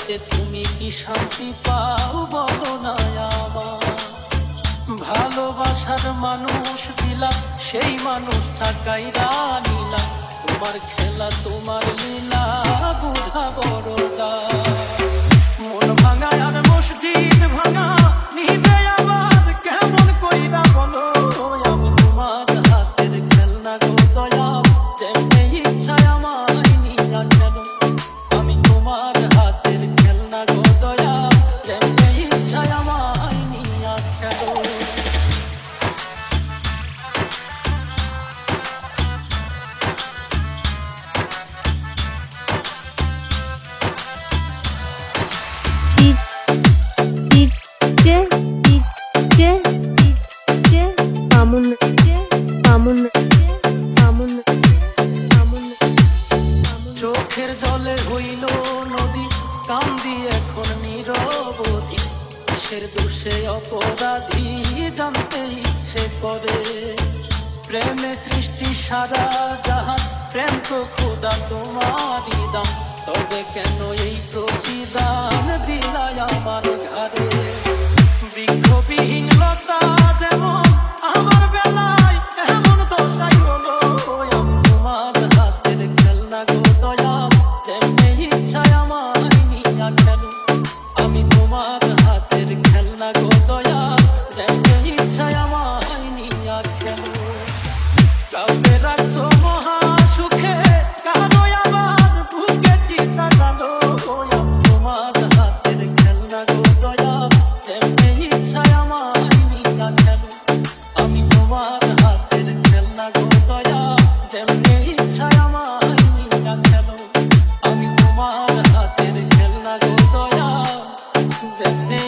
এতে তুমি কি শান্তি পাও বলো না আমার? ভালোবাসার মানুষ দিলাম, সেই মানুষটা কাইরা নিলাম। তোমার খেলা তোমার লীলা বুঝা বড় মন ভাঙা আর মসজিদ ভাঙা নিজে আবার কেমন কইরা বলো? আমি তোমার হাতের খেলনা গো দয়া, যেমনি ইচ্ছা আমায় নিয়া খেলো। আমি তোমার হাতের খেলনা গো দয়া, যেমনি ইচ্ছা আমায় নিয়া খেলো। চোখের জলে হইল নদী, কান্দি এখন নীরবধি। কিসের দোষে অপরাধী জানতে ইচ্ছে করে। প্রেমে সৃষ্টি সারা জাহান, প্রেম তো খোদা তোমারই দাম। তবে কেন এই প্রতিদান দিলাই আমার ঘরে? বৃক্ষবিহীন লতা যেমন আমার বেলায় এমন দশাই হলো। আমি তোমার হাতের খেলনা গো দয়া, যেমনি ইচ্ছা আমায় নিয়া খেলো। আমি তোমার হাতের খেলনা গো দয়া, যেমনি ইচ্ছা আমায় নিয়া খেলো। কাউকে রাখছো মহা সুখে, কারো আবার বুকে চিতা গেলো। আমি তোমার হাতের খেলনা গো দয়া, যেমনি ইচ্ছা আমায় নিয়া খেলো। আমি তোমার হাতের খেলনা গো দয়া, যেমনি ইচ্ছা আমায় নিয়া খেলো। আমি তোমার হাতের খেলনা গো দয়া, যেমনি